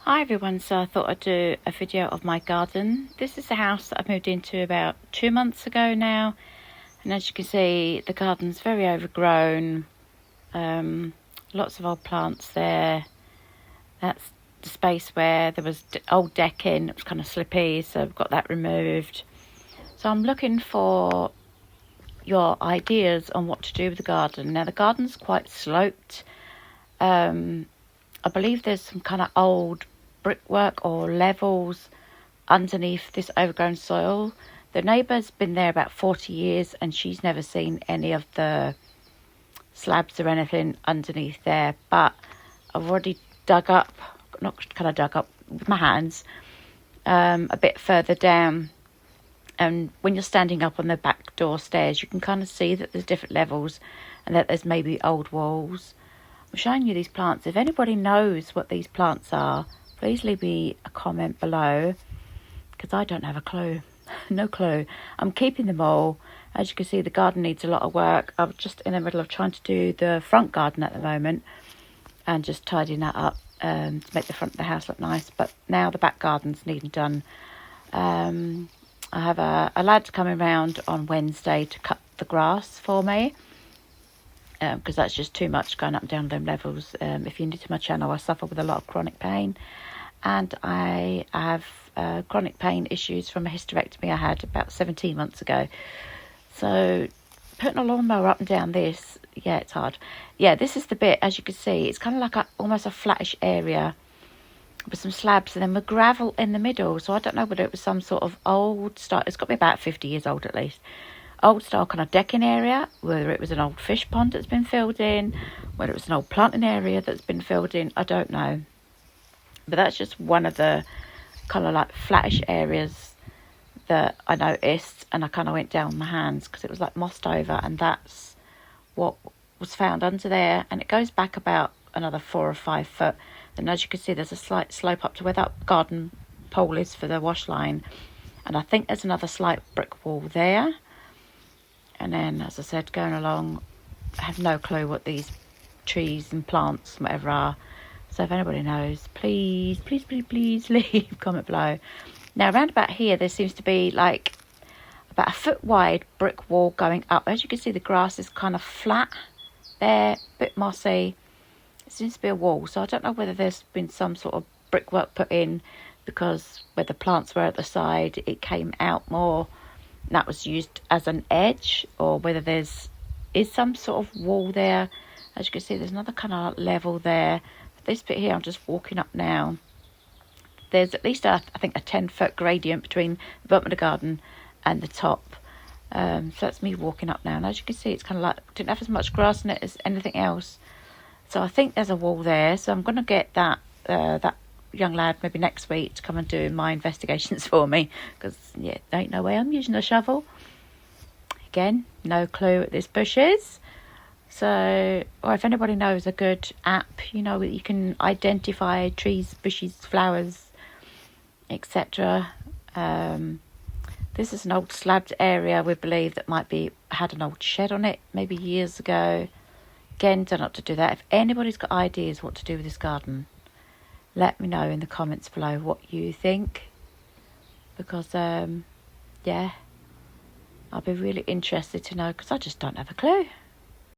Hi everyone, so I thought I'd do a video of my garden. This is the house that I moved into about 2 months ago now, and as you can see the garden's very overgrown. Lots of old plants there. That's the space where there was old decking. It was kind of slippy, so I've got that removed. So I'm looking for your ideas on what to do with the garden. Now the garden's quite sloped. I believe there's some kind of old brickwork or levels underneath this overgrown soil. The neighbour's been there about 40 years and she's never seen any of the slabs or anything underneath there, but I've already dug up with my hands a bit further down, and when you're standing up on the back door stairs you can kind of see that there's different levels and that there's maybe old walls. I'm showing you these plants. If anybody knows what these plants are, please leave me a comment below, because I don't have a clue. No clue. I'm keeping them all. As you can see, the garden needs a lot of work. I'm just in the middle of trying to do the front garden at the moment and just tidying that up to make the front of the house look nice. But now the back garden's needing done. I have a lad coming round on Wednesday to cut the grass for me, because that's just too much going up and down them levels. If you're new to my channel, I suffer with a lot of chronic pain, and I have chronic pain issues from a hysterectomy I had about 17 months ago. So putting a lawnmower up and down this, yeah, it's hard. Yeah, this is the bit, as you can see, it's kind of like almost a flattish area with some slabs and then with gravel in the middle. So I don't know whether it was some sort of old style. It's got to be about 50 years old at least. Old style kind of decking area, whether it was an old fish pond that's been filled in, whether it was an old planting area that's been filled in, I don't know. But that's just one of the kind of like flattish areas that I noticed, and I kind of went down with my hands because it was like mossed over, and that's what was found under there. And it goes back about another 4 or 5 foot. And as you can see, there's a slight slope up to where that garden pole is for the wash line, and I think there's another slight brick wall there. And then, as I said, going along, I have no clue what these trees and plants and whatever are. So if anybody knows, please leave a comment below. Now, around about here, there seems to be like about a foot wide brick wall going up. As you can see, the grass is kind of flat there, a bit mossy. It seems to be a wall. So I don't know whether there's been some sort of brickwork put in, because where the plants were at the side, it came out more. That was used as an edge, or whether is some sort of wall there. As you can see, there's another kind of level there. This bit here, I'm just walking up now. There's at least I think a 10-foot gradient between the bottom of the garden and the top. So that's me walking up now, and as you can see, it's kind of like didn't have as much grass in it as anything else. So I think there's a wall there. So I'm going to get that young lad maybe next week to come and do my investigations for me, because yeah, there ain't no way I'm using a shovel. Again, no clue what this bush is. So, or if anybody knows a good app, you know, that you can identify trees, bushes, flowers, etc. This is an old slabbed area, we believe, that might be had an old shed on it maybe years ago. Again, don't know what to do that. If anybody's got ideas what to do with this garden, let me know in the comments below what you think, because yeah, I'll be really interested to know, because I just don't have a clue.